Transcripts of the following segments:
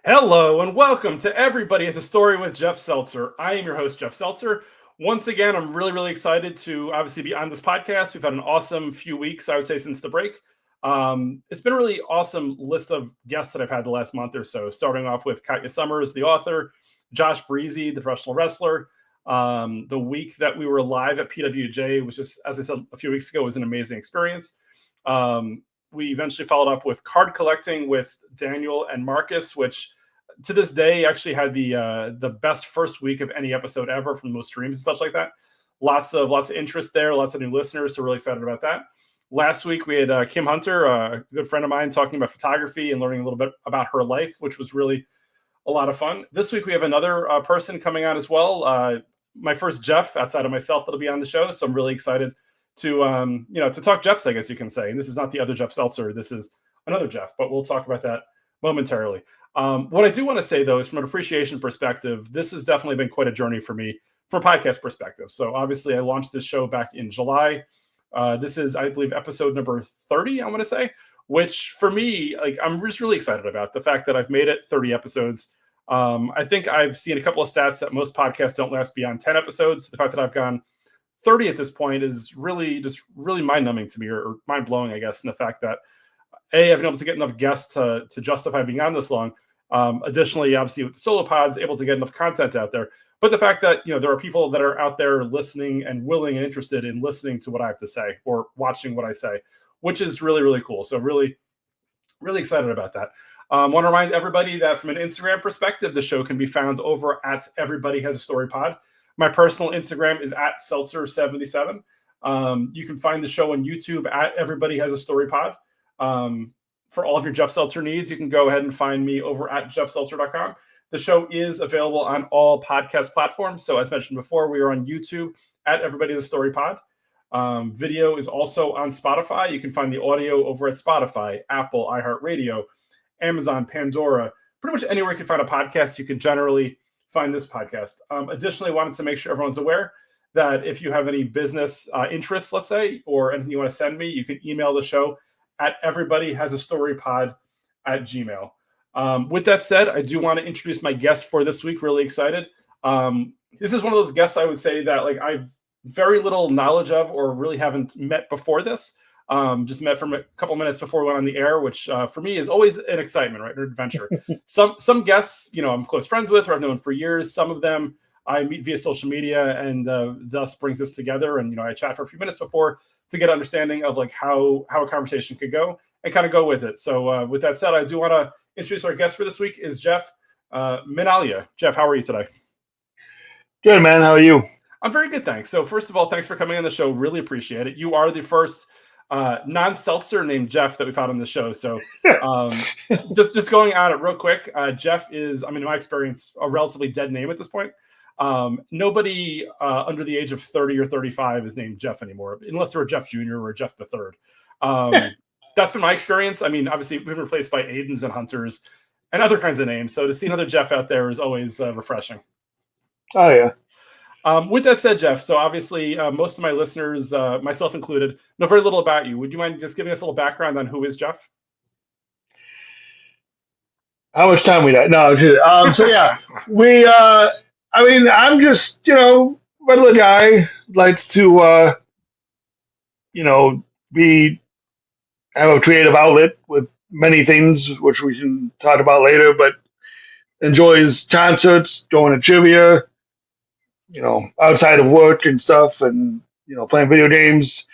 Hello and welcome to Everybody Has a Story with Jeff Seltzer. I am your host, Jeff Seltzer. Once again, I'm really excited to obviously be on this podcast. We've had an awesome few weeks, I would say, since the break. It's been a really awesome list of guests that I've had the last month or so, starting off with Katya Summers, the author, Josh Breezy, the professional wrestler. The week that we were live at PWJ, which is, as I said a few weeks ago, was an amazing experience. We eventually followed up with card collecting with Daniel and Marcus, which to this day actually had the best first week of any episode ever from the most streams and such like that. Lots of interest there, lots of new listeners, so really excited about that. Last week we had Kim Hunter, a good friend of mine, talking about photography and learning a little bit about her life, which was really a lot of fun. This week we have another person coming on as well. My first Jeff outside of myself that'll be on the show, so I'm really excited to to talk Jeffs, I guess you can say. And this is not the other Jeff Seltzer. This is another Jeff, but we'll talk about that momentarily. What I do want to say, though, is from an appreciation perspective, this has definitely been quite a journey for me from a podcast perspective. So obviously I launched this show back in July. This is, I believe, episode number 30, I want to say, which for me, like, I'm just really excited about the fact that I've made it 30 episodes. I think I've seen a couple of stats that most podcasts don't last beyond 10 episodes. The fact that I've gone 30 at this point is really mind-numbing to me, or mind-blowing, I guess, in the fact that I've been able to get enough guests to justify being on this long. Additionally, obviously with the solo pods, able to get enough content out there. But the fact that there are people that are out there listening and willing and interested in listening to what I have to say or watching what I say, which is really cool. So really excited about that. Want to remind everybody that from an Instagram perspective, the show can be found over at Everybody Has a Story Pod. My personal Instagram is at Seltzer77. You can find the show on YouTube at Everybody Has a Story Pod. For all of your Jeff Seltzer needs, you can go ahead and find me over at jeffseltzer.com. The show is available on all podcast platforms. So as mentioned before, we are on YouTube at Everybody Has a Story Pod. Video is also on Spotify. You can find the audio over at Spotify, Apple, iHeartRadio, Amazon, Pandora, pretty much anywhere you can find a podcast, you can generally find this podcast. Additionally, wanted to make sure everyone's aware that if you have any business interests, let's say, or anything you want to send me, you can email the show at everybodyhasastorypod@gmail. With that said, I do want to introduce my guest for this week. Really excited. This is one of those guests I would say that like I've very little knowledge of or really haven't met before this. Just met from a couple minutes before we went on the air, which for me is always an excitement, right? An adventure. Some guests, I'm close friends with or I've known for years. Some of them I meet via social media and thus brings us together. And, I chat for a few minutes before to get understanding of like how a conversation could go and kind of go with it. So with that said, I do want to introduce our guest for this week is Jeff Minaglia. Jeff, how are you today? Good, man. How are you? I'm very good, thanks. So first of all, thanks for coming on the show. Really appreciate it. You are the first non-Seltzer named Jeff that we've had on the show. So just going at it real quick, Jeff is, in my experience, a relatively dead name at this point. Nobody under the age of 30 or 35 is named Jeff anymore, unless they're a Jeff Jr. or a Jeff the Third. That's been my experience. Obviously, we've been replaced by Aidens and Hunters and other kinds of names. So to see another Jeff out there is always refreshing. Oh, yeah. With that said, Jeff, so obviously most of my listeners, myself included, know very little about you. Would you mind just giving us a little background on who is Jeff? How much time we got? No, so yeah, I'm just, regular guy, likes to, have a creative outlet with many things, which we can talk about later, but enjoys concerts, going to trivia, outside of work and stuff, and, playing video games,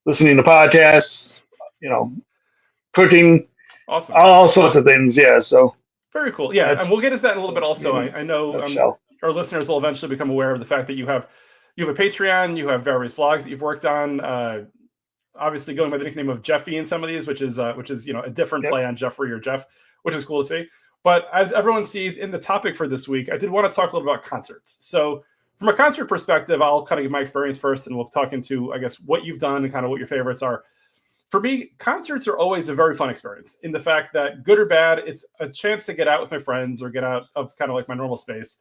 listening to podcasts, cooking, Awesome. all sorts of things. Yeah. So very cool. Yeah. And we'll get into that in a little bit also. I know our listeners will eventually become aware of the fact that you have a Patreon, you have various vlogs that you've worked on, obviously going by the nickname of Jeffy in some of these, which is a different play on Jeffrey or Jeff, which is cool to see. But as everyone sees in the topic for this week, I did want to talk a little about concerts. So from a concert perspective, I'll kind of give my experience first, and we'll talk into, I guess, what you've done and kind of what your favorites are. For me, concerts are always a very fun experience in the fact that, good or bad, it's a chance to get out with my friends or get out of kind of like my normal space,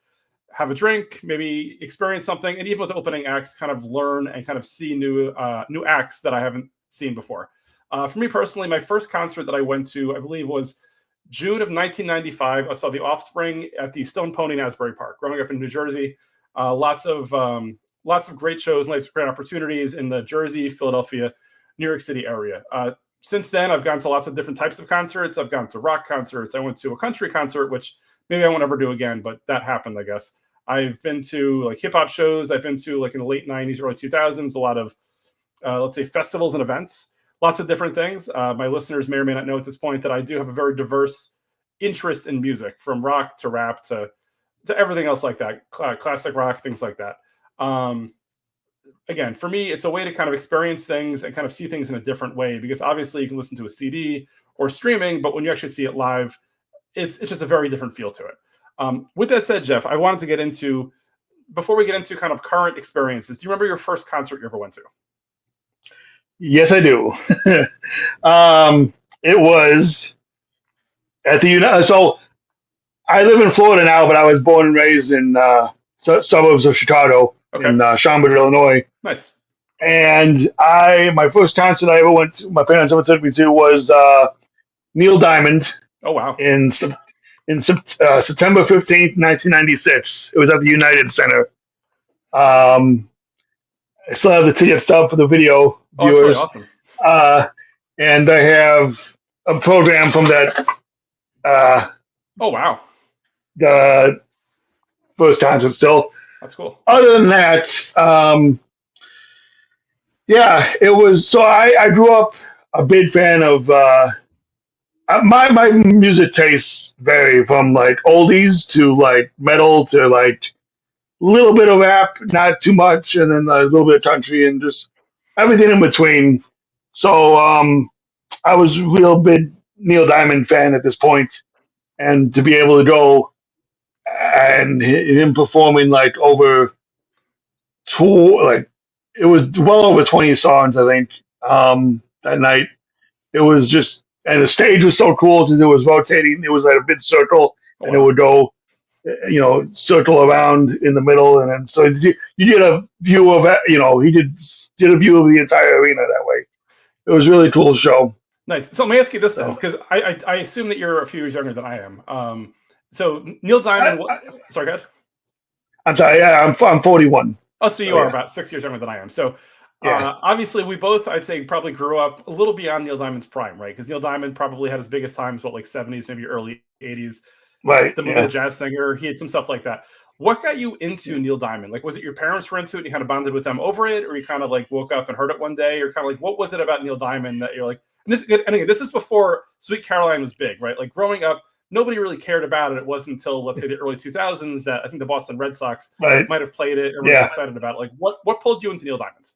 have a drink, maybe experience something, and even with opening acts, kind of learn and kind of see new acts that I haven't seen before. For me personally, my first concert that I went to, I believe, was June of 1995, I saw The Offspring at the Stone Pony in Asbury Park. Growing up in New Jersey, lots of great shows, lots of great opportunities in the Jersey, Philadelphia, New York City area. Since then, I've gone to lots of different types of concerts. I've gone to rock concerts. I went to a country concert, which maybe I won't ever do again, but that happened, I guess. I've been to like hip hop shows. I've been to like in the late 90s, early 2000s, a lot of, let's say, festivals and events, lots of different things. My listeners may or may not know at this point that I do have a very diverse interest in music, from rock to rap to everything else like that, classic rock, things like that. Again, for me, it's a way to kind of experience things and kind of see things in a different way, because obviously you can listen to a CD or streaming, but when you actually see it live, it's just a very different feel to it. With that said, Jeff, I wanted to get into, before we get into kind of current experiences, do you remember your first concert you ever went to? Yes, I do. It was at the so I live in Florida now, but I was born and raised in suburbs of Chicago, Okay. in Schaumburg, Illinois. Nice. And my first concert I ever went to, my parents ever took me to, was Neil Diamond Oh, wow. in September 15th, 1996. It was at the United Center. I still have the ticket stub for the video Oh, that's really viewers. awesome. And I have a program from that. Oh, wow. The first concert still. That's cool. Other than that, yeah, it was. So I grew up a big fan of my music tastes vary from like oldies to like metal to like a little bit of rap, not too much, and then a little bit of country and just everything in between. So I was a real big Neil Diamond fan at this point, and to be able to go and him performing like over like it was well over 20 songs, I think, that night. It was just, and the stage was so cool because it was rotating. It was like a big circle, Oh, and it wow. would go, circle around in the middle, and then so you get a view of, he did a view of the entire arena that way. It was a really cool show. Nice. So let me ask you this So then, because I assume that you're a few years younger than I am. So Neil Diamond, sorry, go ahead. I'm sorry. Yeah, I'm 41. Oh, so you are about 6 years younger than I am. So obviously we both, I'd say, probably grew up a little beyond Neil Diamond's prime, right? Because Neil Diamond probably had his biggest times, like 70s, maybe early 80s. Right. The movie The Jazz Singer, he had some stuff like that. What got you into Neil Diamond? Like, was it your parents were into it and you kind of bonded with them over it, or you kind of like woke up and heard it one day, or kind of like, what was it about Neil Diamond that you're like, and again, this is before Sweet Caroline was big, right? Like growing up, nobody really cared about it. It wasn't until, let's say, the early 2000s that I think the Boston Red Sox might have played it and were excited about it. Like, what pulled you into Neil Diamond?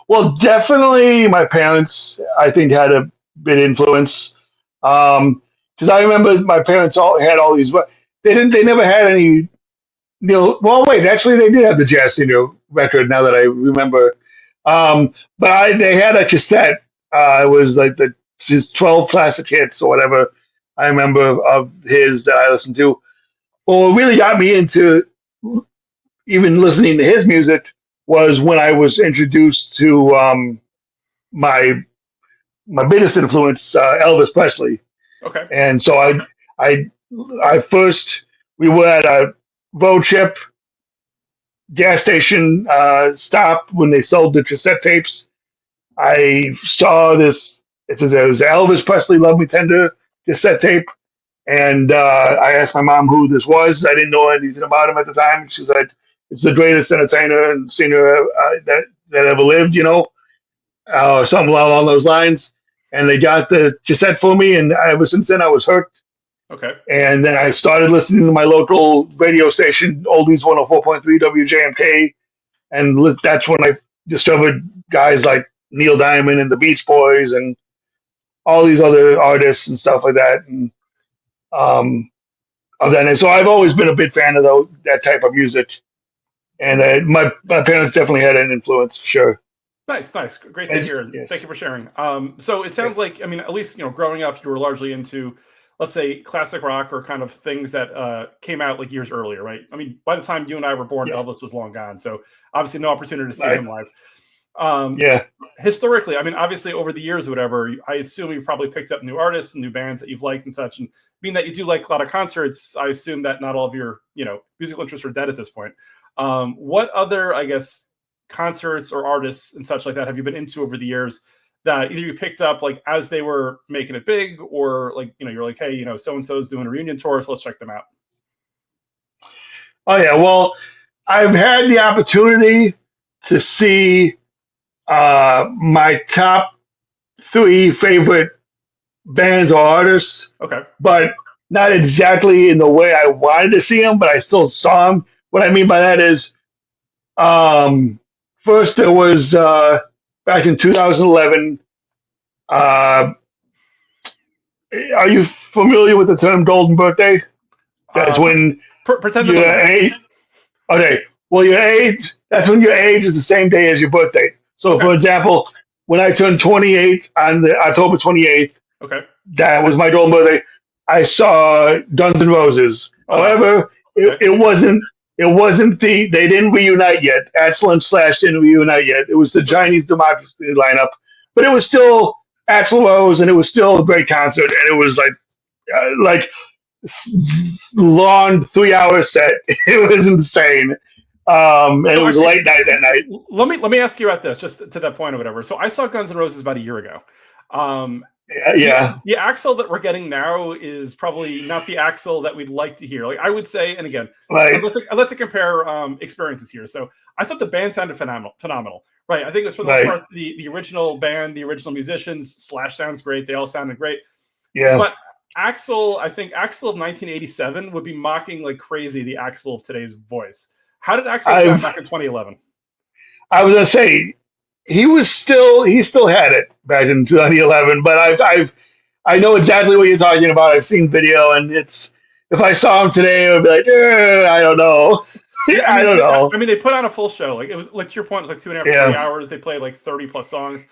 Well, definitely my parents, I think, had a big influence. Because I remember my parents all had all these. They never had any. Well, wait. Actually, they did have the Jazz Singer record. Now that I remember, but they had a cassette. It was like his 12 classic hits or whatever. I remember of his that I listened to. Well, what really got me into even listening to his music was when I was introduced to my biggest influence, Elvis Presley. Okay. And so I first, we were at a road trip gas station stop when they sold the cassette tapes. I saw this. It says it was Elvis Presley "Love Me Tender" cassette tape, and I asked my mom who this was. I didn't know anything about him at the time. She's like, "It's the greatest entertainer and singer that ever lived," something along those lines. And they got the cassette for me, and ever since then I was hooked. Okay. And then I started listening to my local radio station, Oldies 104.3 WJMK, and that's when I discovered guys like Neil Diamond and the Beach Boys and all these other artists and stuff like that. And and so I've always been a big fan of that type of music. And my parents definitely had an influence, for sure. Nice. Great to hear. Yes. Thank you for sharing. So it sounds like, I mean, at least, growing up, you were largely into, let's say, classic rock or kind of things that came out like years earlier, right? I mean, by the time you and I were born, Elvis was long gone. So obviously no opportunity to see him live. Um, Yeah. Historically, I mean, obviously over the years or whatever, I assume you've probably picked up new artists and new bands that you've liked and such. And being that you do like a lot of concerts, I assume that not all of your, musical interests are dead at this point. What other, I guess, concerts or artists and such like that have you been into over the years that either you picked up like as they were making it big, or like, you're like, hey, so and so is doing a reunion tour, so let's check them out. Oh yeah. Well, I've had the opportunity to see my top three favorite bands or artists, Okay. but not exactly in the way I wanted to see them, but I still saw them. What I mean by that is, um, first there was back in 2011. Uh, are you familiar with the term "golden birthday"? That's Uh, when Pretend to know your that. age. Okay, well, your age. That's when your age is the same day as your birthday. So, Okay. for example, when I turned 28 on the October 28th, Okay. that was my golden birthday. I saw Guns N' Roses. Oh wow. However, Okay. it wasn't they didn't reunite yet. Axl and Slash didn't reunite yet. It was the Chinese Democracy lineup, but it was still Axl Rose, and it was still a great concert, and it was like long 3 hour set. It was insane, and it So was a actually, late night that night. let me ask you about this, just to that point or whatever. So I saw Guns N' Roses about a year ago. Um, Yeah, the yeah, the Axel that we're getting now is probably not the Axel that we'd like to hear. Like I would say, and again, like I'd like to compare experiences here. So I thought the band sounded phenomenal. Right. I think it was for the most like part the original band, the original musicians. Slash sounds great. They all sounded great. yeah. But Axel, I think Axel of 1987 would be mocking like crazy the Axel of today's voice. How did Axel sound back I've in 2011? I was gonna say he still had it back in 2011, but I know exactly what you're talking about. I've seen video, and it's if I saw him today, I would be like, I don't know, Yeah, I don't know. I mean, they put on a full show. Like it was like to your point, it was like 2.5, Yeah, 3 hours. They played like 30 plus songs,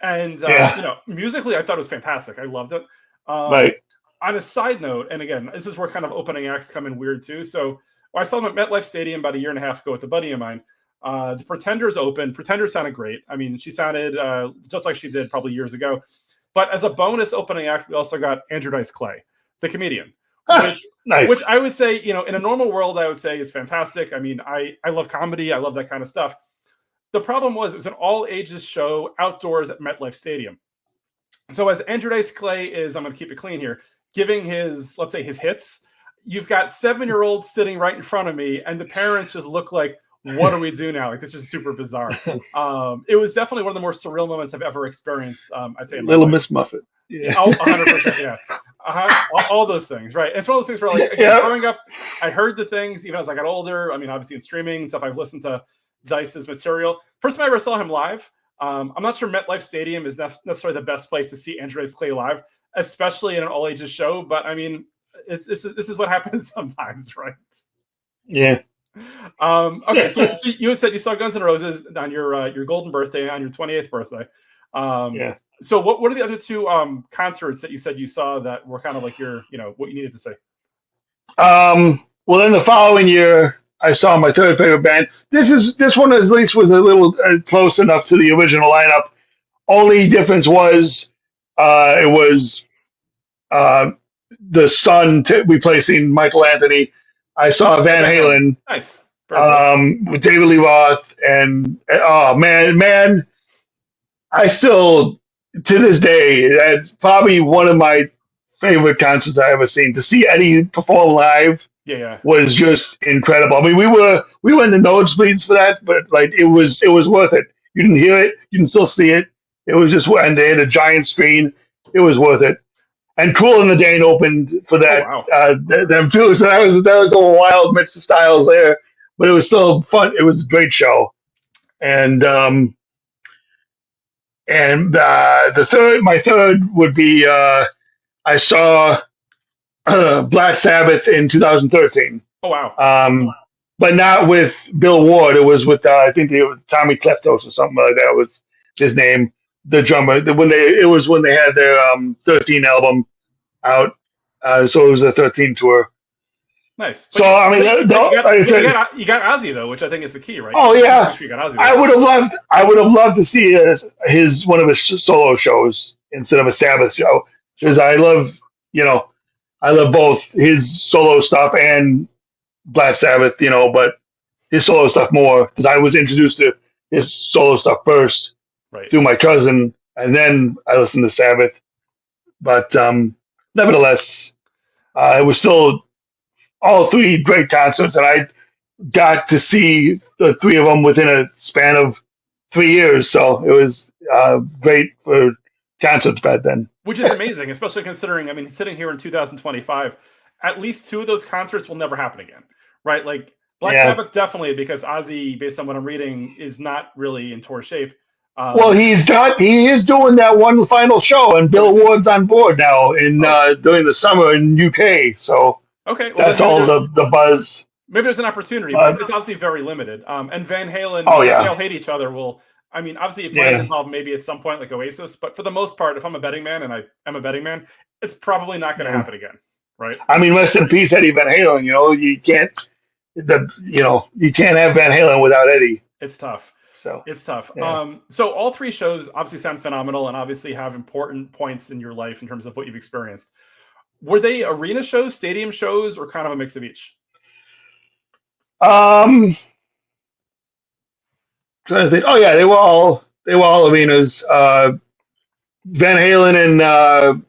and yeah, musically, I thought it was fantastic. I loved it. Um, like on a side note, and again, this is where kind of opening acts come in weird too. So I saw them at MetLife Stadium about a year and a half ago with a buddy of mine. The Pretenders opened. Pretenders sounded great. I mean, she sounded just like she did probably years ago. But as a bonus opening act, we also got Andrew Dice Clay, the comedian, which nice. I would say, in a normal world, I would say is fantastic. I mean, I love comedy. I love that kind of stuff. The problem was it was an all ages show outdoors at MetLife Stadium. So as Andrew Dice Clay is, I'm going to keep it clean here, giving his, let's say his hits, you've got 7-year-olds sitting right in front of me, and the parents just look like, what do we do now? Like this is super bizarre. It was definitely one of the more surreal moments I've ever experienced. I'd say in my Little life. Miss Muffet. Yeah, Yeah, 100%. Yeah, all those things, right? And it's one of those things where, like, again, yeah. growing up, I heard the things even as I got older. I mean, obviously in streaming and stuff, I've listened to Dice's material. First time I ever saw him live, I'm not sure MetLife Stadium is necessarily the best place to see Andrew Dice Clay live, especially in an all ages show. But I mean, this is what happens sometimes, right? Yeah. Okay, so you had said you saw Guns N' Roses on your golden birthday, on your 28th birthday. Um, Yeah. so what are the other two concerts that you said you saw that were kind of like your, what you needed to say? Well, then the following year, I saw my third favorite band. This one at least was a little close enough to the original lineup. Only difference was it was uh, the son replacing Michael Anthony. I saw Oh, Van Van Halen. Halen Nice. Very cool. with David Lee Roth, and oh man, I still to this day that's probably one of my favorite concerts I ever seen. To see Eddie perform live Yeah, yeah. was just incredible. I mean, we were in the nosebleeds for that, but like it was worth it. You didn't hear it, you can still see it. It was just and they had a giant screen. It was worth it. And Cool in the Dane opened for Oh that wow. them too. So that was a wild mix of styles there, but it was still fun. It was a great show. And my third would be I saw Black Sabbath in 2013. Oh wow. But not with Bill Ward. It was with I think it was Tommy Kleptos or something like that was his name. The drummer. When they had their 13 album out. So it was a 13 tour. Nice. So I mean, like I said, you got Ozzy though, which I think is the key, right? oh yeah, Make sure you got Ozzy I there. would have loved. I would have loved to see his one of his solo shows instead of a Sabbath show because Sure. I love I love both his solo stuff and Black Sabbath, but his solo stuff more because I was introduced to his solo stuff first Right. through my cousin, and then I listened to Sabbath. But nevertheless, it was still all three great concerts, and I got to see the three of them within a span of 3 years. So it was great for concerts back then. Which is amazing, especially considering, I mean, sitting here in 2025, at least two of those concerts will never happen again, right? Like Black Yeah. Sabbath, definitely, because Ozzy, based on what I'm reading, is not really in tour shape. Well, he is doing that one final show, and Oh, Bill is he? Ward's on board now in Oh, during the summer in UK. So okay. Well, then that's all the buzz. maybe there's an opportunity, but But it's obviously very limited. And Van Halen, oh if they yeah, all hate each other, will. I mean, obviously, if money's yeah, involved, maybe at some point, like Oasis. But for the most part, if I'm a betting man, and I am a betting man, it's probably not going to yeah. happen again, right? I mean, rest in peace, Eddie Van Halen. You can't you can't have Van Halen without Eddie. It's tough. So It's tough. yeah. So all three shows obviously sound phenomenal and obviously have important points in your life in terms of what you've experienced. Were they arena shows, stadium shows, or kind of a mix of each? Um, trying to think. Oh yeah, they were all arenas. Van Halen and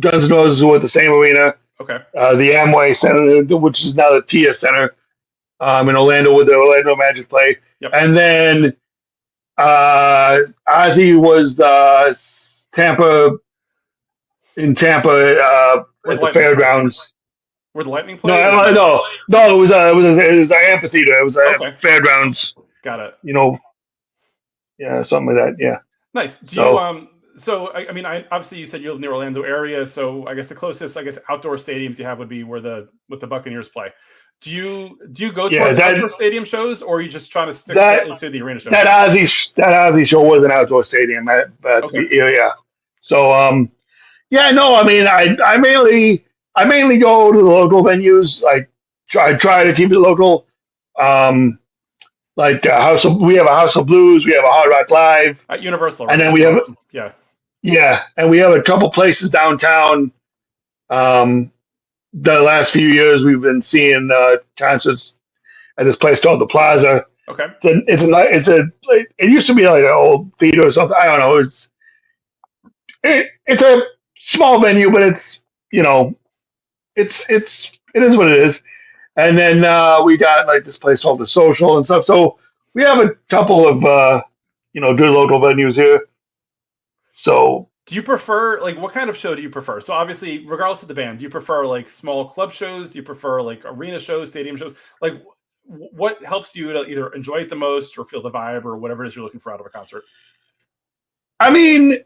Guns N' Roses were at the same arena, Okay. the Amway Center, which is now the TIA Center, in Orlando with the Orlando Magic play, Yep. and then Ozzy was Tampa in Tampa Where at the the Lightning play? fairgrounds. Where the Lightning No, play? Or no, no? no, no. It was an amphitheater. It was a Okay. fairgrounds. Got it. You know, yeah, something like that. Yeah. Nice. Do you So so I mean, I obviously you said you live near Orlando area, so I guess the closest outdoor stadiums you have would be where the Buccaneers play. Do you go yeah, towards outdoor stadium shows, or are you just trying to stick that strictly to the arena shows? that Ozzy show was an outdoor stadium. To Okay. be yeah. So yeah, no, I mean, I mainly go to the local venues. Like I try to keep it local. Um, like we have a House of Blues, we have a Hard Rock Live, At Universal, and right? then That's awesome. Yeah. and we have a couple places downtown. Um, the last few years we've been seeing concerts at this place called the Plaza. Okay. It used to be like an old theater or something. I don't know. It's a small venue, but it is what it is. And then we got like this place called the Social and stuff. So we have a couple of good local venues here. So Do you prefer like what kind of show do you prefer? So obviously, regardless of the band, do you prefer like small club shows? Do you prefer like arena shows, stadium shows? Like what helps you to either enjoy it the most or feel the vibe or whatever it is you're looking for out of a concert? I mean,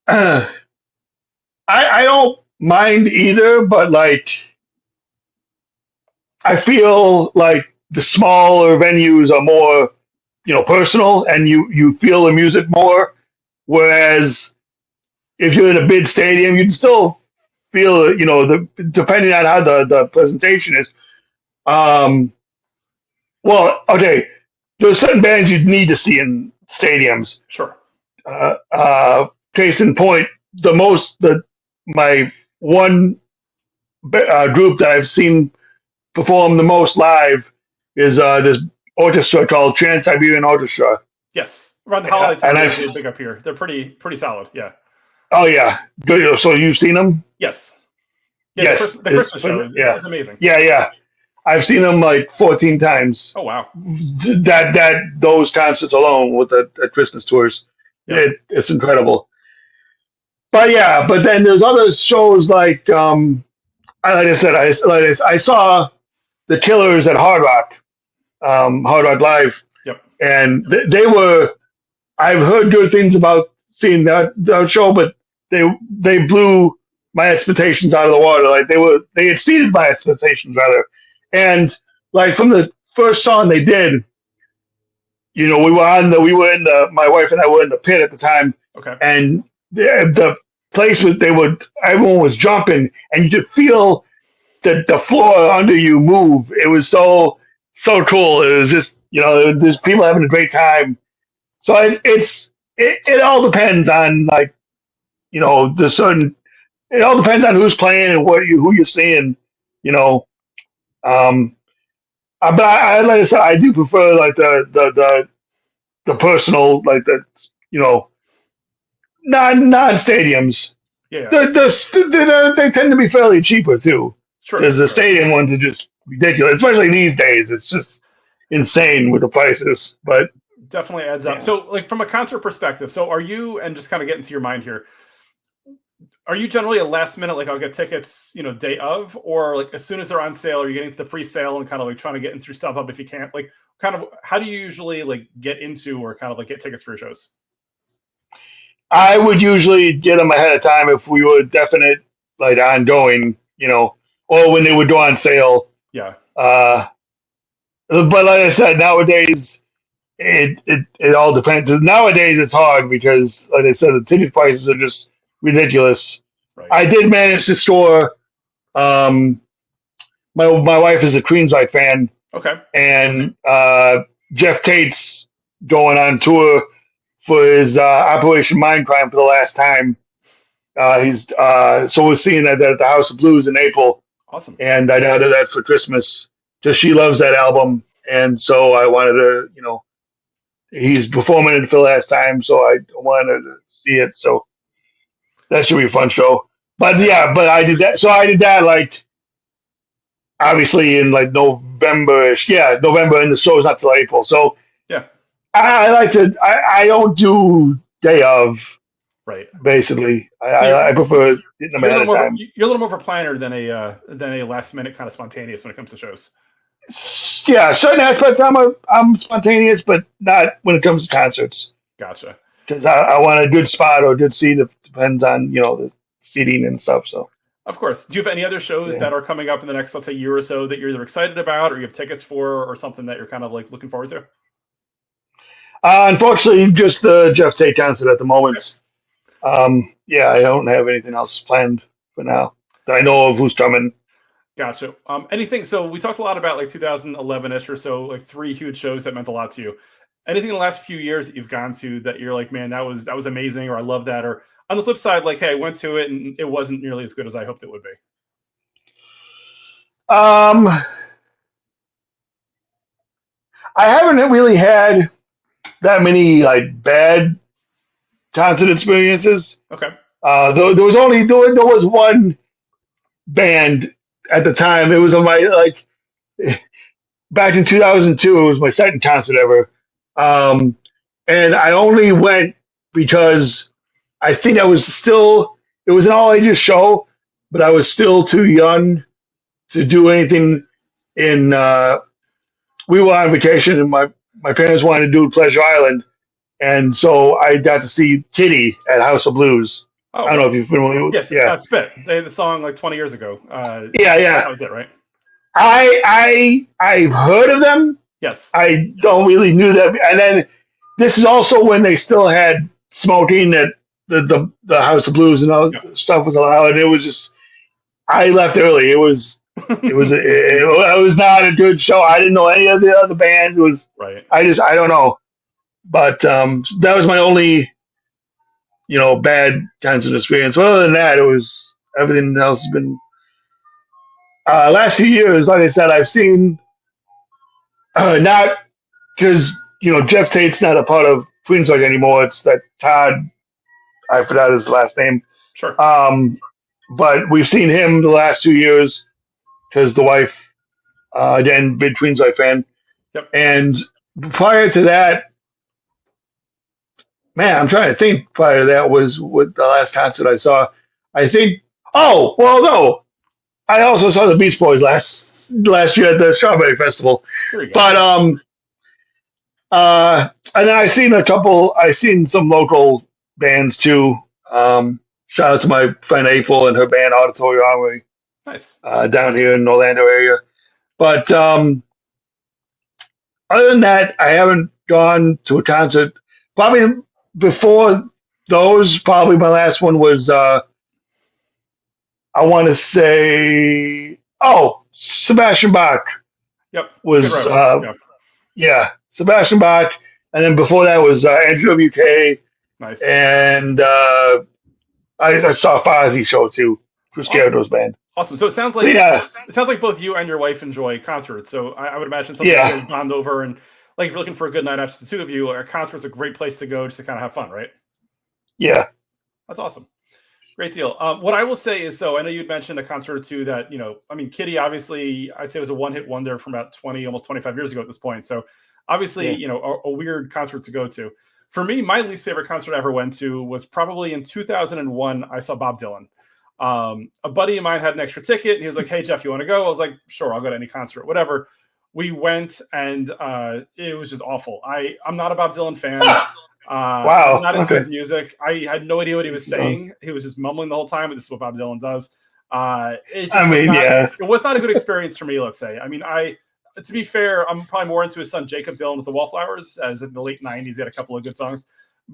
I don't mind either, but like I feel like the smaller venues are more personal, and you feel the music more. Whereas if you're in a big stadium, you can still feel depending on how the presentation is. Um, well, okay, there's certain bands you need to see in stadiums. Sure. Case in point, my one group that I've seen perform the most live is this orchestra called Trans Siberian Orchestra. Yes. Around the holiday time, And they I've usually big up here. They're pretty solid. Yeah. oh yeah, good. So you've seen them? Yes. Yeah. Yes. The Christmas show Yeah. is amazing. Yeah. Yeah. I've seen them like 14 times. Oh wow. Those concerts alone with the Christmas tours, Yep. it's incredible. But yeah, but then there's other shows like like I said, I saw the Killers at Hard Rock Live, Yep. and they were. I've heard good things about seeing that show, but they blew my expectations out of the water. Like they exceeded my expectations rather, and like from the first song they did, my wife and I were in the pit at the time, Okay. and the place everyone was jumping, and you could feel the floor under you move. It was so cool. It was just there's people having a great time. So it all depends on like the certain. It all depends on who's playing and who you're seeing. You know, um, but like I said, I do prefer like the personal like the non stadiums. Yeah. They tend to be fairly cheaper too, Sure. because the Sure. stadium ones are just ridiculous, especially these days. It's just insane with the prices. But Definitely adds up. yeah, So, like from a concert perspective, so are you, and just kind of get into your mind here, are you generally a last minute, like I'll get tickets, day of, or like as soon as they're on sale, are you getting to the pre-sale and kind of like trying to get in through StubHub if you can't? Like, kind of, how do you usually like get into or kind of like get tickets for your shows? I would usually get them ahead of time if we were definite, like ongoing, or when they would go on sale. Yeah. Uh, but like I said, nowadays it all depends. Nowadays it's hard because, like I said, the ticket prices are just ridiculous. Right. I did manage to score. Um, my wife is a Queensryche fan, Okay. and Jeff Tate's going on tour for his Operation Mindcrime for the last time. He's so we're seeing that at the House of Blues in April, Awesome. and I ordered that for Christmas because she loves that album, and so I wanted to, he's performing it for the last time, so I wanted to see it. So that should be a fun show. But Yeah. yeah, but I did that. So I did that like obviously in like November-ish. Yeah, November, and the show's not till April. So Yeah. I like to. I don't do day of Right. basically. So I prefer getting them you're a ahead little of more time. you're a little more of a planner than a last minute kind of spontaneous when it comes to shows. Yeah, certain aspects I'm spontaneous, but not when it comes to concerts Gotcha. because I want a good spot or a good seat. It depends on the seating and stuff. So Of course. Do you have any other shows yeah. that are coming up in the next, let's say, year or so that you're either excited about or you have tickets for or something that you're kind of like looking forward to? Unfortunately, just the Jeff Tate concert at the Okay. moment. Yeah, I don't have anything else planned for now that I know of who's coming. Gotcha. Anything? So we talked a lot about like 2011ish or so, like three huge shows that meant a lot to you. Anything in the last few years that you've gone to that you're like, man, that was amazing, or I love that, or on the flip side, like, hey, I went to it and it wasn't nearly as good as I hoped it would be. Um, I haven't really had that many like bad concert experiences. Okay. There was there was one band at the time. It was on my like back in 2002. It was my second concert ever, um, and I only went because I think I was still. It was an all ages show, but I was still too young to do anything. In We were on vacation, and my parents wanted to do Pleasure Island, and so I got to see Kitty at House of Blues. Oh I don't know well. if you're familiar with. Yes. Yeah, Spit. They had the song like 20 years ago. yeah, yeah. That was it, right? I've heard of them. Yes. I don't really knew that. And then this is also when they still had smoking at the House of Blues and all Yeah. stuff was allowed. And it was just I left early. It was not a good show. I didn't know any of the other bands. It was Right. I don't know. But that was my only bad kinds of experience. But other than that, it was everything else has been. Last few years, like I said, I've seen not because Jeff Tate's not a part of Queensway anymore. It's that Todd. I forgot his last name. Sure. Um, but we've seen him the last 2 years because the wife again big Queensway fan. Yep. And prior to that, man, I'm trying to think. Prior to that was what the last concert I saw. I think. Oh well, no. I also saw the Beach Boys last year at the Strawberry Festival. There you go. But and then I seen some local bands too. Shout out to my friend April and her band Auditory Armory Nice. down here in the Orlando area. But other than that, I haven't gone to a concert. Probably before those, probably my last one was I want to say Oh, Sebastian Bach Yep, Skid was, Row. Yeah, yeah, Sebastian Bach. And then before that was Andrew WK. nice, And I saw Fozzy show too, Chris awesome, Jericho's band. awesome. So So yeah, it sounds like both you and your wife enjoy concerts. So I would imagine something you yeah, guys bond over, and like if you're looking for a good night out, just the two of you, a concert's a great place to go just to kind of have fun, right? yeah, That's awesome. Great deal. What I will say is, so I know you'd mentioned a concert or two that, I mean, Kitty, obviously, I'd say was a one hit wonder from about 20, almost 25 years ago at this point. So obviously, yeah. a weird concert to go to. For me, my least favorite concert I ever went to was probably in 2001. I saw Bob Dylan. A buddy of mine had an extra ticket. And he was like, "Hey, Jeff, you want to go?" I was like, "Sure, I'll go to any concert, whatever." We went, and it was just awful. I'm not a Bob Dylan fan. I'm Wow. not into Okay. his music. I had no idea what he was No. saying. He was just mumbling the whole time, but this is what Bob Dylan does. It I just was mean, not. yeah, It was not a good experience for me. Let's say. I mean, to be fair, I'm probably more into his son Jacob Dylan with the Wallflowers, as in the late '90s he had a couple of good songs.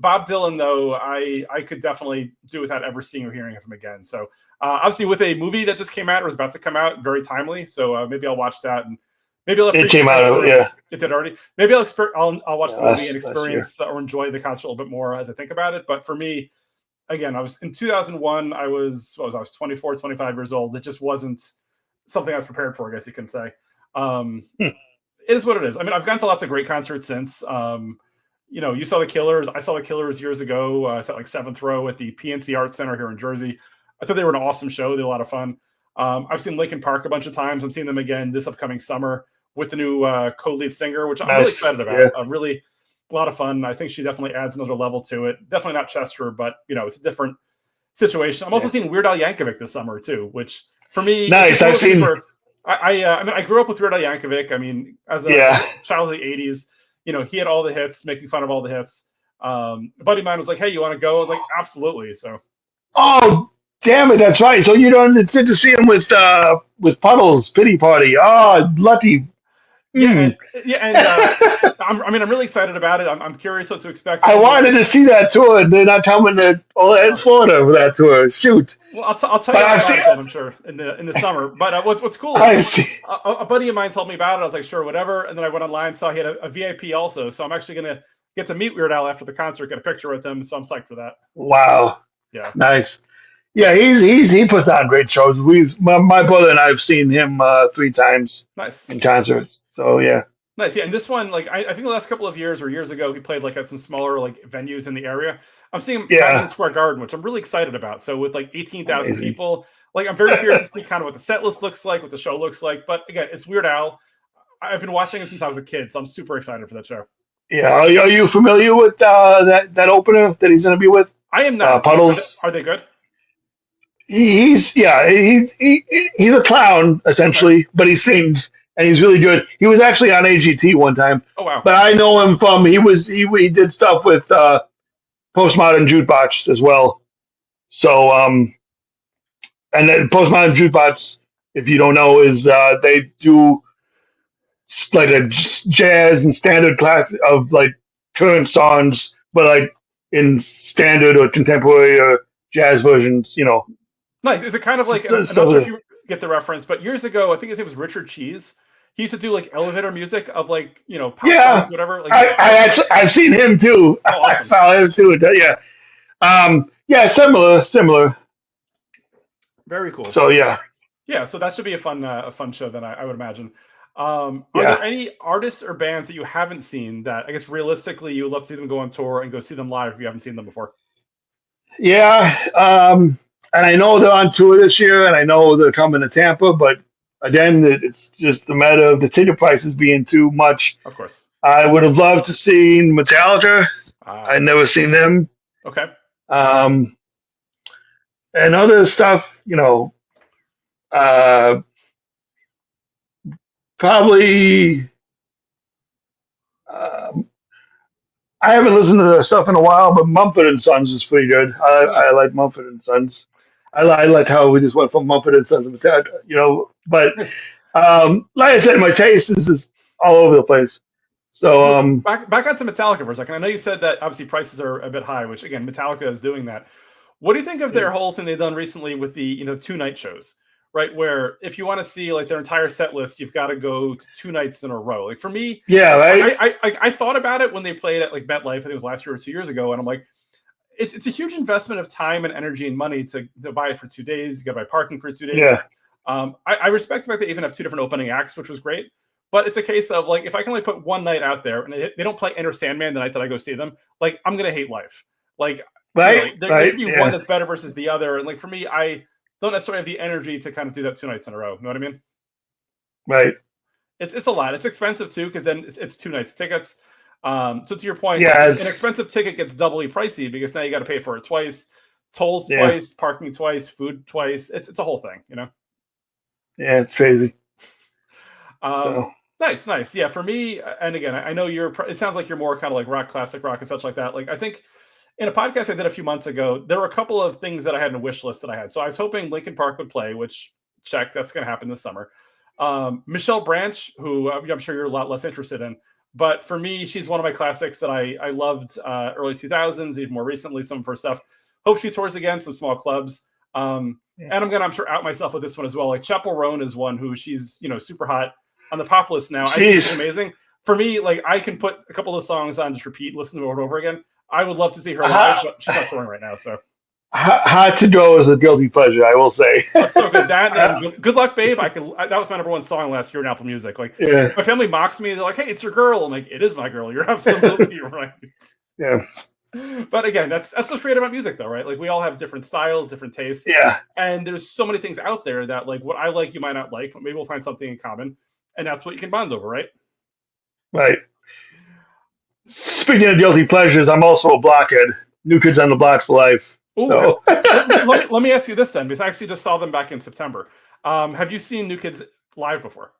Bob Dylan, though, I could definitely do without ever seeing or hearing of him again. So obviously, with a movie that just came out or was about to come out, very timely. So maybe I'll watch that and maybe I'll it appreciate came the out of yeah, experience. If it already, maybe I'll watch yeah the movie and last year. experience or enjoy the concert a little bit more as I think about it. But for me, again, I was in 2001. I was 24, 25 years old. It just wasn't something I was prepared for. I guess you can say. Um, Hmm. it is what it is. I mean, I've gone to lots of great concerts since. You saw the Killers. I saw the Killers years ago. I sat like seventh row at the PNC Art Center here in Jersey. I thought they were an awesome show. They were a lot of fun. I've seen Linkin Park a bunch of times. I'm seeing them again this upcoming summer with the new co-lead singer, which I'm really excited Nice. about. Yeah, Really a lot of fun. I think she definitely adds another level to it. Definitely not Chester, but it's a different situation. I'm also yeah. seeing Weird Al Yankovic this summer too, which for me it's just Nice. one I've of those things seen. where I mean I grew up with Weird Al Yankovic. I mean, as a Yeah. child of the '80s, he had all the hits, making fun of all the hits. A buddy of mine was like, "Hey, you want to go?" I was like, "Absolutely." So Oh, damn it! That's right. So you don't. It's good to see him with Puddles Pity Party. Oh, lucky. yeah, Hmm. I'm really excited about it. I'm curious what to expect. I Again, wanted to see that tour. They're not coming to in uh, Florida for that tour. Shoot. well, I'll tell But you all I've about seen. it then. I'm sure in the summer. But what's cool is I've someone seen. a buddy of mine told me about it. I was like, sure, whatever. And then I went online, saw he had a VIP also. So I'm actually gonna get to meet Weird Al after the concert, get a picture with him. So I'm psyched for that. Wow. Yeah, Nice. Yeah, he puts on great shows. My brother and I have seen him 3 times nice. in concert. So yeah, Nice, yeah. And this one, like I think the last couple of years or years ago, he played like at some smaller like venues in the area. I'm seeing Madison yeah, Square Garden, which I'm really excited about. So with like 18,000 amazing. people, like I'm very curious to see kind of what the set list looks like, what the show looks like. But again, it's Weird Al. I've been watching him since I was a kid, so I'm super excited for that show. Yeah, are you familiar with that opener that he's going to be with I am not. Puddles? Are they good? He's a clown Okay. essentially, but he sings and he's really good. He was actually on AGT one time, Oh wow. but I know him from he did stuff with Postmodern Jukebox as well. So and then Postmodern Jukebox, if you don't know, is they do like a jazz and standard class of like current songs, but like in standard or contemporary or jazz versions. Nice. Is it kind of like, and I'm not sure if So, you get the reference, but years ago, I think his name was Richard Cheese. He used to do like elevator music of like, pop yeah, songs, whatever. Like, I similar to that. actually I've seen him too. Oh, I awesome. saw him too. Yeah, yeah, similar. Very cool. So yeah, Yeah. So that should be a fun show then I would imagine. Are yeah, there any artists or bands that you haven't seen that I guess realistically you would love to see them go on tour and go see them live if you haven't seen them before? yeah. And I know they're on tour this year, and I know they're coming to Tampa, but again, it's just a matter of the ticket prices being too much. Of course. I would have loved to see Metallica. I'd Ah, never seen them. okay. Um, and other stuff, uh, probably. Um, I haven't listened to their stuff in a while, but Mumford and Sons is pretty good. I Nice. like Mumford and Sons. I like how we just went from Mumford and Sons to Metallica, But Nice. like I said, my taste is just all over the place. So Well, back onto Metallica for a second. I know you said that obviously prices are a bit high, which again, Metallica is doing that. What do you think of yeah, their whole thing they've done recently with the 2 night shows? right? Where if you want to see like their entire set list, you've got to go to 2 nights in a row. Like for me, Yeah, right. I thought about it when they played at like MetLife. I think it was last year or 2 years ago, and I'm like, it's a huge investment of time and energy and money to buy it for 2 days. You got to buy parking for 2 days. Yeah, I respect the fact they even have two different opening acts, which was great. But it's a case of like, if I can only put one night out there and they don't play Enter Sandman the night that I go see them, like I'm gonna hate life. Like, right, there right. could be one Yeah, that's better versus the other. And like for me, I don't necessarily have the energy to kind of do that 2 nights in a row. You know what I mean? right. It's a lot. It's expensive too because then it's 2 nights tickets. So to your point, like Yeah, an expensive ticket gets doubly pricey because now you got to pay for it twice, tolls yeah, twice, parking twice, food twice. It's a whole thing, you know. yeah. It's crazy. Um, So nice. Yeah, for me, and again, I know you're. It sounds like you're more kind of like rock, classic rock, and such like that. Like I think in a podcast I did a few months ago, there were a couple of things that I had in a wish list that I had. So I was hoping Linkin Park would play, which check, that's going to happen this summer. Michelle Branch, who I'm sure you're a lot less interested in, but for me, she's one of my classics that I loved early 2000s, even more recently, some of her stuff. Hope she tours again, some small clubs. yeah. And I'm sure out myself with this one as well. Like Chappell Roan is one who she's super hot on the pop list now. I think she's Jeez. amazing. For me, like I can put a couple of songs on just repeat, listen to it over and over again. I would love to see her live, Hot, but she's not touring right now. So hot to go is a guilty pleasure, I will say. so good. That and good luck, babe. That was my number one song last year in Apple Music. Like Yeah, my family mocks me. They're like, "Hey, it's your girl." I'm like, "It is my girl. You're absolutely right." yeah, But again, that's what's great about music, though, right? Like we all have different styles, different tastes, yeah. and there's so many things out there that like what I like, you might not like, but maybe we'll find something in common, and that's what you can bond over, right? Right. Speaking of guilty pleasures, I'm also a blockhead. New Kids on the Block for life. Oh, So let me ask you this then, because I actually just saw them back in September. Have you seen New Kids live before?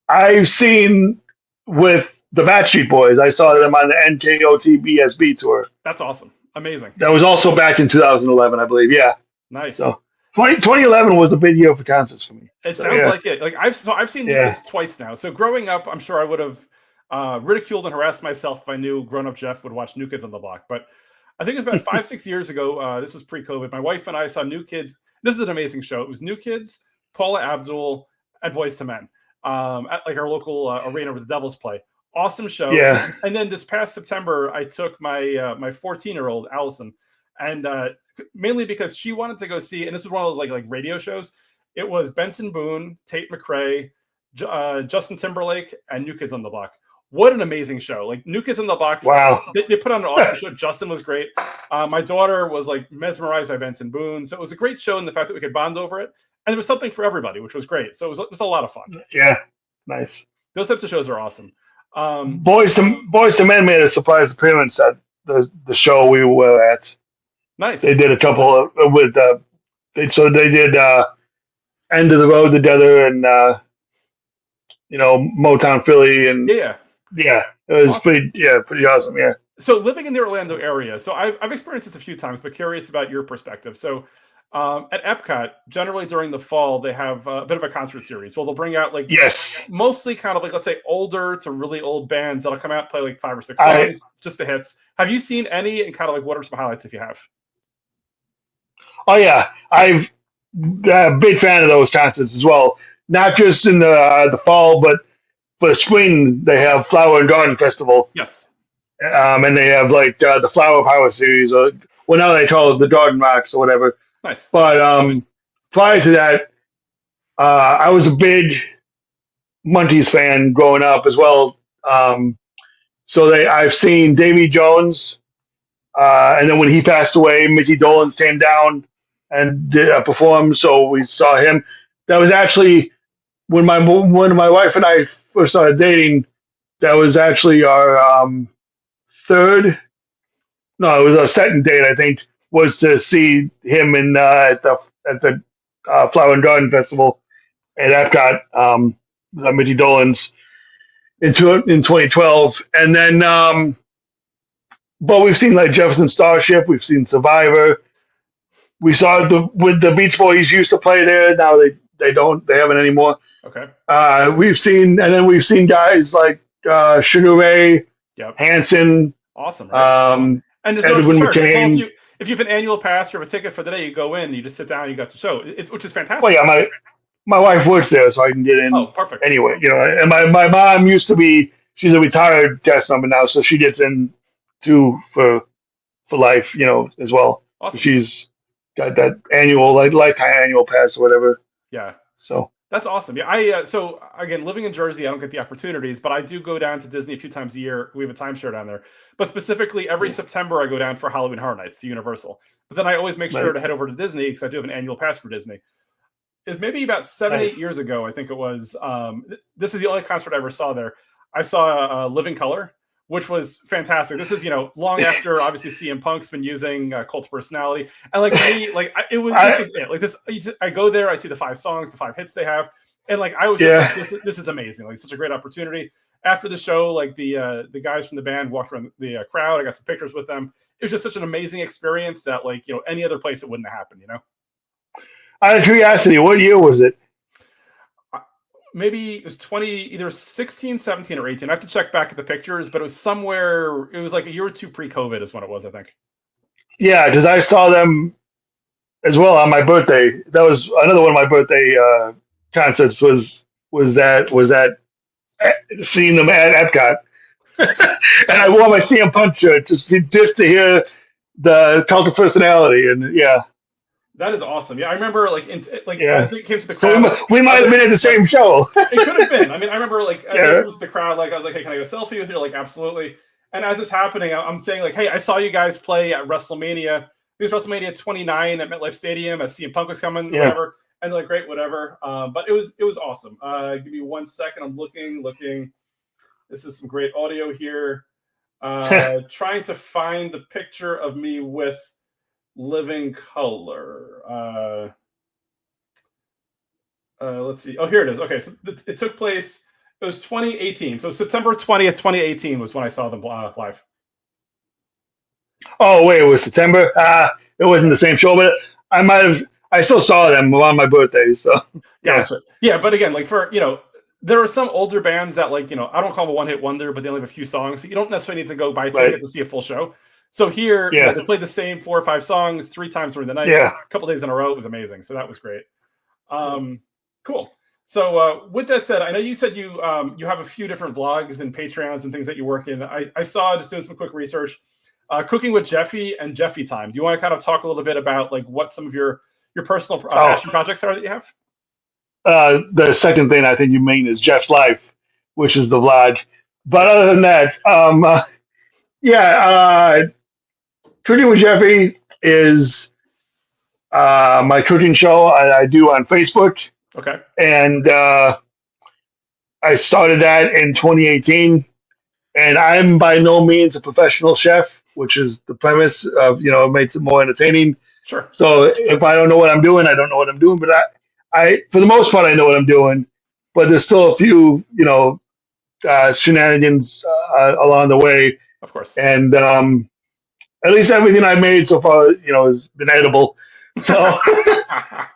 I've seen with the Backstreet Boys. I saw them on the NKOT tour. That's awesome, amazing, That was also back in 2011, I believe. Yeah. nice. So 2011 was a big year for concerts for me. It So sounds yeah, like it. Like I've seen New yeah, Kids twice now. So growing up, I'm sure I would have ridiculed and harassed myself if I knew grown up Jeff would watch New Kids on the Block. But I think it was about 5 6 years ago. This was pre-COVID. My wife and I saw New Kids. This is an amazing show. It was New Kids, Paula Abdul, and Boys to Men at like our local arena where the Devils play. Awesome show. yeah. And then this past September, I took my 14-year-old Allison, and mainly because she wanted to go see. And this was one of those like radio shows. It was Benson Boone, Tate McRae, Justin Timberlake, and New Kids on the Block. What an amazing show! Like New Kids on the Block, Wow. they put on an awesome show. Justin was great. My daughter was like mesmerized by Benson Boone, so it was a great show. And the fact that we could bond over it, and it was something for everybody, which was great. So it was a lot of fun. Yeah. Nice. Those types of shows are awesome. Boys to Men made a surprise appearance at the show we were at. They Nice. did a couple with they did End of the Road together and Motown Philly and Yeah. yeah, it was Awesome. pretty awesome. Yeah. So living in the Orlando area, so I've experienced this a few times, but curious about your perspective. So at Epcot, generally during the fall, they have a bit of a concert series. Well, they'll bring out like Yes. mostly kind of like, let's say, older to really old bands that'll come out and play like 5 or 6 I songs, just the hits. Have you seen any, and kind of like what are some highlights if you have? Oh yeah, I've a big fan of those concerts as well. Not just in the fall, but for the spring they have Flower and Garden Festival, Yes. and they have like the Flower Power series, or well now they call it the Garden Rocks or whatever. Nice. But prior to that, I was a big Monkees fan growing up as well. So I've seen Davy Jones, and then when he passed away, Mickey Dolenz came down and performed. So we saw him. That was actually when my wife and I first started dating. That was actually our third. No, it was our second date. I think was to see him in at the Flower and Garden Festival at Epcot. Mickey Dolenz in 2012, and then but we've seen like Jefferson Starship, we've seen Survivor. We saw with the Beach Boys used to play there. Now they haven't anymore. Okay. We've seen guys like Sugar Ray, Yep. Hanson, Awesome, right? And there's no extra Edwin charge. McCain. if you have an annual pass or have a ticket for the day, you go in, you just sit down, and you got the show, which is Well, fantastic. yeah, my wife works there, so I can get Oh, in perfect. anyway. And my mom used to be, she's a retired cast member now, so she gets in too for life, as well. Awesome. She's got that annual, like lifetime annual pass or whatever. Yeah. So That's awesome. Yeah, I so again, living in Jersey, I don't get the opportunities, but I do go down to Disney a few times a year. We have a timeshare down there, but specifically every yes, September I go down for Halloween Horror Nights to Universal. But then I always make sure nice, to head over to Disney because I do have an annual pass for Disney. Is maybe about 7 8 nice. years ago, I think it was. This is the only concert I ever saw there. I saw Living Color, which was fantastic. This is long after obviously CM Punk's been using Cult of Personality, and like for me, like it was this I was it. Like this, I go there, I see the 5 songs, the 5 hits they have, and like I was just like, yeah. this is amazing. Like such a great opportunity. After the show, like the guys from the band walked around the crowd. I got some pictures with them. It was just such an amazing experience that like any other place it wouldn't have happened. Out of curiosity, what year was it? Maybe it was 20, either 16, 17, or 18. I have to check back at the pictures, but it was somewhere, it was like a year or two pre-COVID is when it was, I think. Yeah, because I saw them as well on my birthday. That was another one of my birthday concerts. Was that seeing them at Epcot, and I wore my CM Punk shirt just to hear the Cult of Personality, and yeah, That is awesome. Yeah, I remember like yeah. as it came to the So crowd, we I might was have like, been at the like same show. it could have been. I mean, I remember like as they Yeah, came to the crowd, like I was like, hey, can I get a selfie with you? Like, absolutely. And as it's happening, I'm saying like, hey, I saw you guys play at WrestleMania. It was WrestleMania 29 at MetLife Stadium as CM Punk was coming, yeah. whatever. And they're like, great, whatever. But it was awesome. Give me 1 second. I'm looking. This is some great audio here. Trying to find the picture of me with Living Color. Let's see. Oh, here it is. Okay, so it took place. It was 2018. So September 20th, 2018 was when I saw them live. Oh wait, it was September. It wasn't the same show, but I might have. I still saw them on my birthday. So yeah, Gotcha. Yeah, but again, like there are some older bands that I don't call them a one hit wonder, but they only have a few songs. So you don't necessarily need to go buy a right. ticket to see a full show. So here, Yeah, they played the same 4 or 5 songs 3 times during the night, yeah. a couple days in a row. It was amazing. So that was great. Um, cool. So with that said, I know you said you have a few different vlogs and Patreons and things that you work in. I saw just doing some quick research, cooking with Jeffy and Jeffy Time. Do you want to kind of talk a little bit about like what some of your personal Oh, passion projects are that you have? the second thing I think you mean is Jeff's life, which is the vlog. But other than that, yeah, cooking with Jeffy is my cooking show I do on Facebook, Okay, and I started that in 2018. And I'm by no means a professional chef, which is the premise of it makes it more entertaining. sure, So if I don't know what I'm doing, I don't know what I'm doing. But I for the most part, I know what I'm doing. But there's still a few shenanigans along the way, of course. and at least everything I've made so far, has been edible. So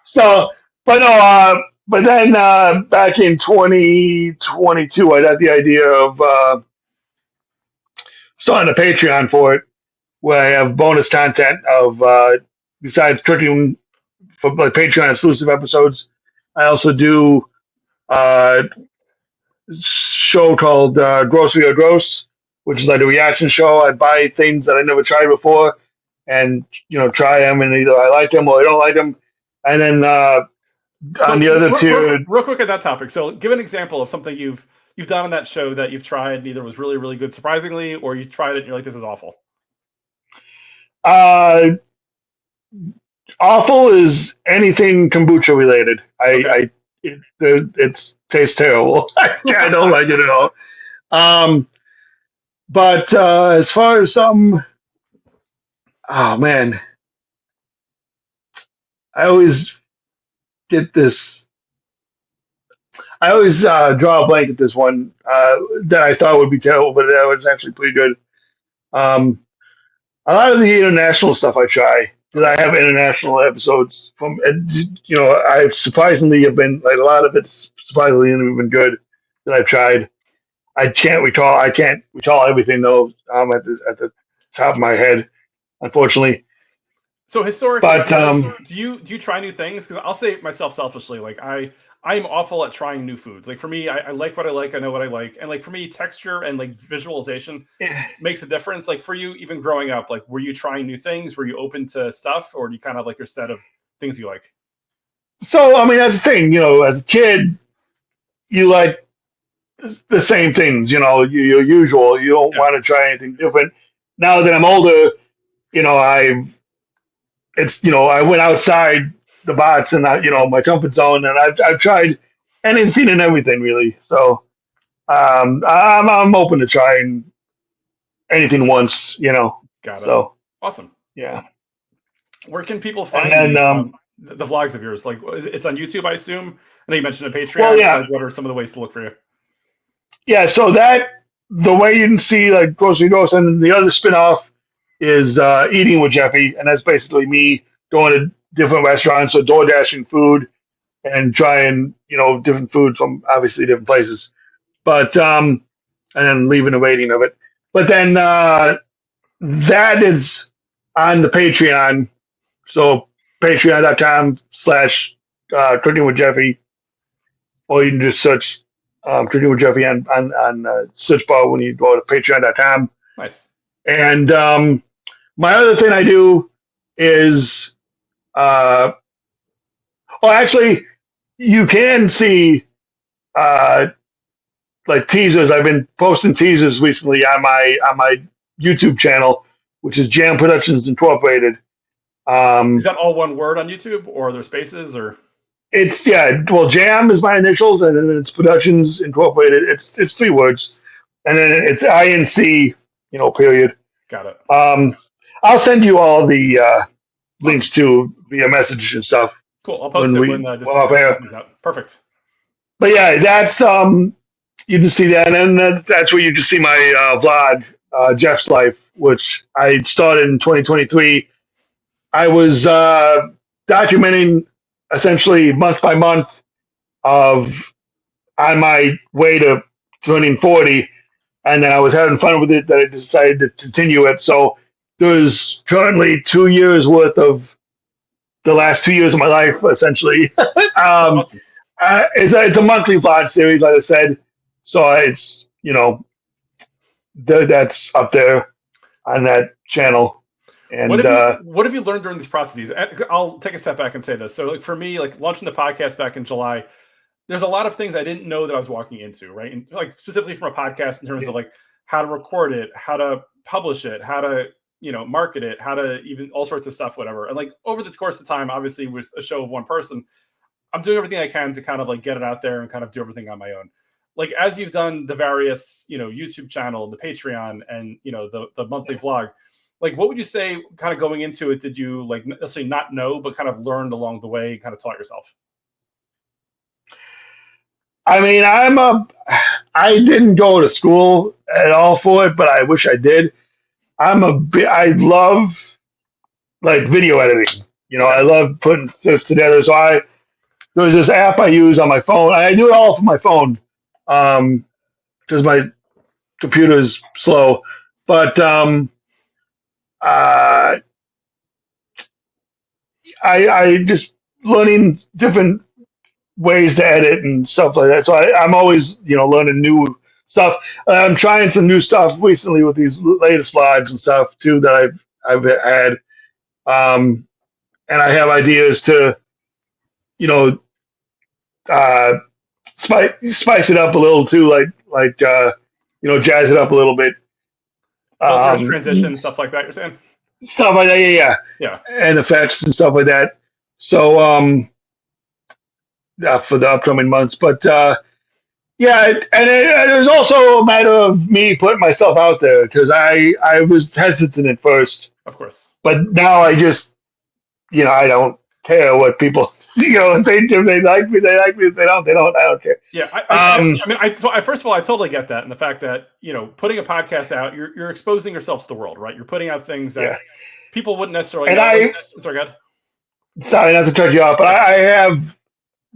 so, but no. But then back in 2022, I got the idea of starting a Patreon for it, where I have bonus content of besides cooking for like Patreon exclusive episodes. I also do a show called Grocery or Gross, which is like a reaction show. I buy things that I never tried before, and try them, and either I like them or I don't like them. And then on So the other real, two, real quick at that topic. So give an example of something you've done on that show that you've tried and either was really really good surprisingly, or you tried it and you're like, this is awful. uh, awful is anything kombucha related. Okay. It's tastes terrible. I don't like it at all. Um, but as far as oh man, I always get this. I always draw a blank at this one that I thought would be terrible, but that was actually pretty good. Um, a lot of the international stuff I try because Okay. I have international episodes from. I surprisingly have been like a lot of it's surprisingly been good that I've tried. I can't recall. I can't recall everything though. At the top of my head, unfortunately. So historically, But do you try new things? Because I'll say myself selfishly, like I'm awful at trying new foods. Like for me, I like what I like, I know what I like, and like for me, texture and like visualization makes a difference. Like for you, even growing up, like were you trying new things? Were you open to stuff, or do you kind of like your set of things you like? so I mean, that's the thing. As a kid, you like the same things. Your usual. You don't Yeah, want to try anything different. Now that I'm older, you know, I've I went outside the box and my comfort zone, and I've tried anything and everything really. So I'm open to trying anything once. got it. So Awesome. yeah, Where can people and find then these the vlogs of yours? Like it's on YouTube, I assume. I know you mentioned a well, Patreon. yeah, Like, what are some of the ways to look for you? yeah. So that the way you can see like grocery goes, and the other spinoff is eating with Jeffy, and that's basically me going to different restaurants or door dashing food and trying different food from obviously different places, but and then leaving a rating of it. But then that is on the Patreon, so patreon.com/, cooking with Jeffy, or you can just search cooking with Jeffy on search bar when you go to patreon.com. Nice. And my other thing I do is, uh, oh, actually, you can see uh, like teasers. I've been posting teasers recently on my YouTube channel, which is Jam Productions Incorporated. Is Um, that all one word on YouTube, or are there spaces, or it's yeah. Well, Jam is my initials, and then it's Productions Incorporated. It's 3 words, and then it's INC. Period. got it? Um, I'll send you all the links Awesome. to via message and stuff Cool. I'll post when it we when this well off air. comes out. Perfect. But yeah, that's you can see that, and then that's where you can see my vlog, Jeff's Life, which I started in 2023. I was documenting essentially month by month of on my way to turning 40, and then I was having fun with it that I decided to continue it. So there's currently 2 years worth of the last 2 years of my life, essentially. Oh, um, awesome. it's a monthly vlog series, like I said. So it's that's up there on that channel, What and have you What have you learned during these processes? I'll take a step back and say this. So, like for me, like launching the podcast back in July, there's a lot of things I didn't know that I was walking into, right? And like specifically from a podcast in terms of like how to record it, how to publish it, how to market it, how to even all sorts of stuff, whatever. And like over the course of time, obviously with a show of one person, I'm doing everything I can to kind of like get it out there and kind of do everything on my own. Like as you've done the various, YouTube channel, the Patreon, and the monthly vlog, like what would you say kind of going into it did you like necessarily not know but kind of learned along the way, kind of taught yourself? I mean, I didn't go to school at all for it, but I wish I did. I love like video editing. Okay. I love putting this together. So there's this app I use on my phone. I do it all from my phone because my computer is slow. But uh, I just learning different ways to edit and stuff like that. So I'm always learning new stuff. I'm trying some new stuff recently with these latest vlogs and stuff too that I've had. Um, and I have ideas to you know uh, spice it up a little too, jazz it up a little bit. Filters, Um, transitions, stuff like that. You're saying? Stuff like that, yeah, Yeah. and effects and stuff like that. So for the upcoming months, but yeah, and it was also a matter of me putting myself out there because I was hesitant at first, Of course. but now I just I don't care what people if they like me they like me, if they don't, I don't care. Yeah, Um, I mean, I first of all, I totally get that, and the fact that putting a podcast out, you're exposing yourself to the world, right? You're putting out things yeah, that people wouldn't necessarily and know. Like, I sorry, God. sorry not to cut you off, but I have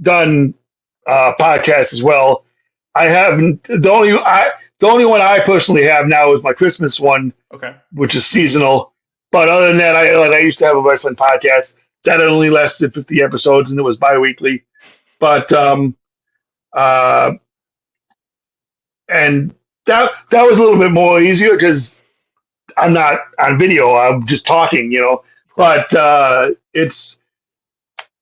done podcasts as well. I haven't the only one I personally have now is my Christmas one, Okay. which is seasonal. But other than that, I used to have a wrestling podcast that only lasted 50 episodes and it was bi-weekly. But uh, and that was a little bit more easier because I'm not on video. I'm just talking, Of course. But it's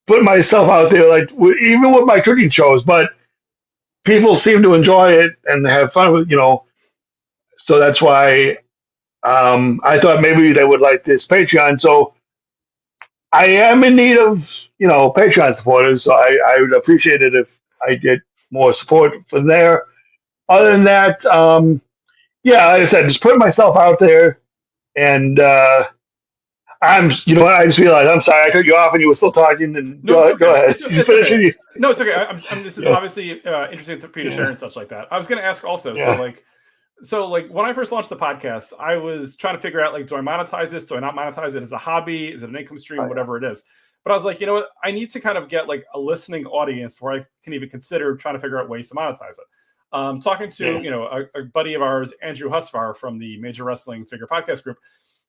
put myself out there, like even with my cooking shows. But people seem to enjoy it and have fun with, So that's why I thought maybe they would like this Patreon. So I am in need of, Patreon supporters. So I would appreciate it if I get more support from there. Other than that, yeah, like I said, just putting myself out there and. You know what? I just realized. I'm sorry, I cut you off, and you were still talking. And No, it's go okay. ahead. You It's finish okay. it. No, it's okay. This is Yeah, obviously interesting for you to share yeah, and such like that. I was going to ask also. yeah. So like when I first launched the podcast, I was trying to figure out like, do I monetize this? Do I not monetize it as a hobby? Is it an income stream? Oh, yeah. Whatever it is. But I was like, you know what? I need to kind of get like a listening audience before I can even consider trying to figure out ways to monetize it. Talking to Yeah. a buddy of ours, Andrew Husfar from the Major Wrestling Figure Podcast Group,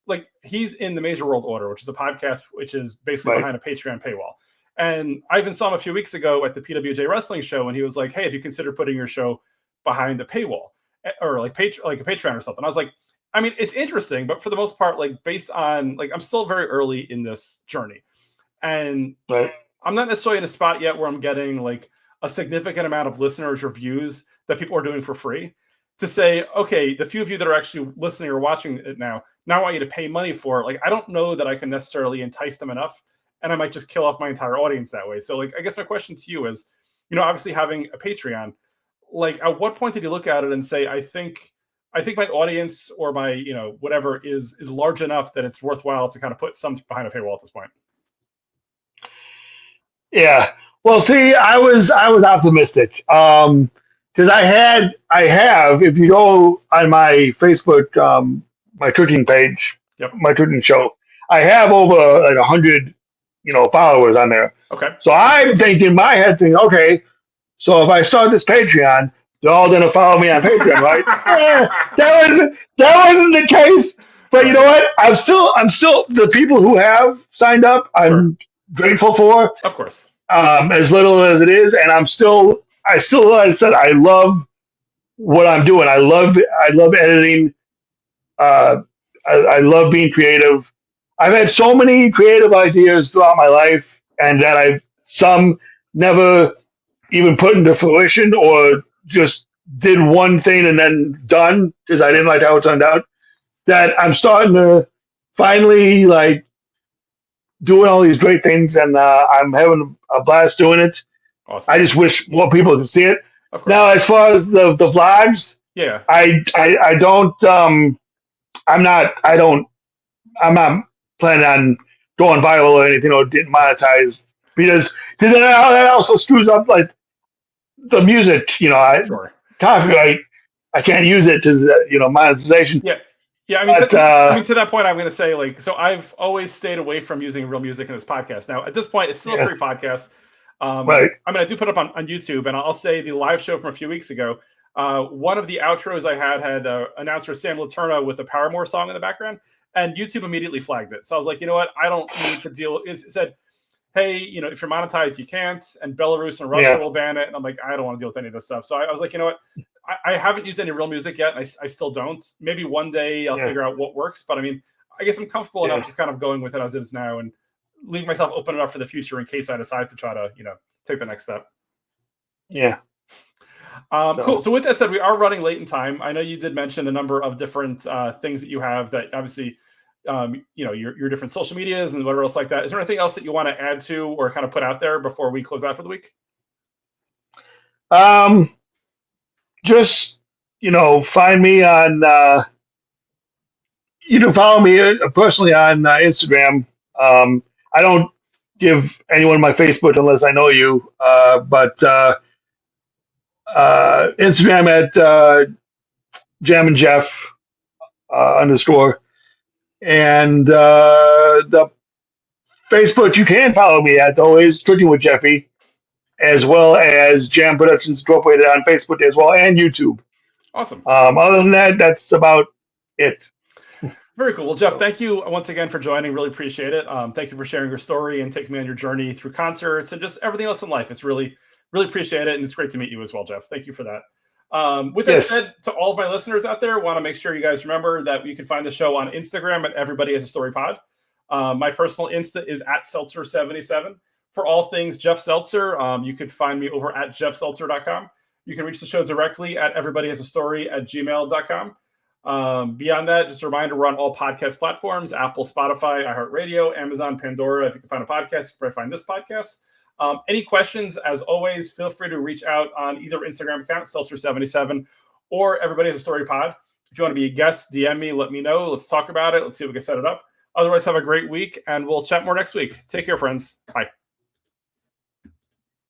like he's in the Major World Order, which is a podcast which is basically Right. behind a Patreon paywall. And I even saw him a few weeks ago at the PWJ Wrestling Show, and he was like, "Hey, if you consider putting your show behind the paywall or like like a Patreon or something," I was like, "I mean, it's interesting, but for the most part, like based on like I'm still very early in this journey, and Right. I'm not necessarily in a spot yet where I'm getting like a significant amount of listeners or views that people are doing for free to say, okay, the few of you that are actually listening or watching it now I want you to pay money for it. Like, I don't know that I can necessarily entice them enough, and I might just kill off my entire audience that way. So, like, I guess my question to you is, obviously having a Patreon, like, at what point did you look at it and say, I think my audience or my, whatever is large enough that it's worthwhile to kind of put some behind a paywall at this point? Yeah. Well, see, I was optimistic. Because I have. If you go on my Facebook, my cooking page, Yep. my cooking show, I have over like 100, followers on there. Okay. So I'm thinking in my head, okay, so if I start this Patreon, they're all going to follow me on Patreon, right? That wasn't the case. But you Right. know what? I'm still the people who have signed up. Sure. I'm grateful for, Of course. as little as it is, and like I said, I love what I'm doing. I love editing. Uh, I love being creative. I've had so many creative ideas throughout my life, and that I've some never even put into fruition or just did one thing and then done because I didn't like how it turned out. That I'm starting to finally like doing all these great things, and I'm having a blast doing it. I Awesome. just wish more people could see it. Of course. Now, as far as the vlogs, Yeah. I don't I don't I'm not planning on going viral or anything or getting monetized because then that also screws up like the music. Sure. Copyright. I can't use it because monetization. Yeah. Yeah, I mean, But to that point, I'm going to say, like, so I've always stayed away from using real music in this podcast. Now, at this point, it's still a yeah, free podcast. right, I mean, I do put it up on YouTube, and I'll say the live show from a few weeks ago. One of the outros I had announcer Sam Laterna with a Paramore song in the background, and YouTube immediately flagged it. So I was like, you know what? I don't need to deal. It said, hey, if you're monetized, you can't, and Belarus and Russia yeah, will ban it. And I'm like, I don't want to deal with any of this stuff. So I was like, you know what? I haven't used any real music yet, and I still don't. Maybe one day I'll yeah, figure out what works. But I mean, I guess I'm comfortable enough yeah, just kind of going with it as it is now and leave myself open enough for the future in case I decide to try to, take the next step. yeah. Cool. So So with that said, we are running late in time. I know you did mention a number of different things that you have that obviously, your different social medias and whatever else like that. Is there anything else that you want to add to or kind of put out there before we close out for the week? um, just find me on. You can follow me personally on Instagram. I don't give anyone my Facebook unless I know you. But Instagram at Jam and Jeff underscore, and the Facebook you can follow me at though is Cooking with Jeffy, as well as Jam Productions Incorporated on Facebook as well and YouTube. Awesome. Other than that, that's about it. Very cool. Well, Jeff, thank you once again for joining. Really appreciate it. Thank you for sharing your story and taking me on your journey through concerts and just everything else in life. It's really appreciate it. And it's great to meet you as well, Jeff. Thank you for that. With that said, to all of my listeners out there, want to make sure you guys remember that you can find the show on Instagram at Everybody Has a Story Pod. My personal Insta is at Seltzer77. For all things Jeff Seltzer, you could find me over at jeffseltzer.com. You can reach the show directly at everybodyhasastory@gmail.com. Beyond that, just a reminder, we're on all podcast platforms: Apple, Spotify, iHeartRadio, Amazon, Pandora. If you can find a podcast, you can probably find this podcast. Any questions, as always, feel free to reach out on either Instagram account, Seltzer77, or Everybody Has a Story Pod. If you want to be a guest, DM me, let me know. Let's talk about it. Let's see if we can set it up. Otherwise, have a great week, and we'll chat more next week. Take care, friends. Bye.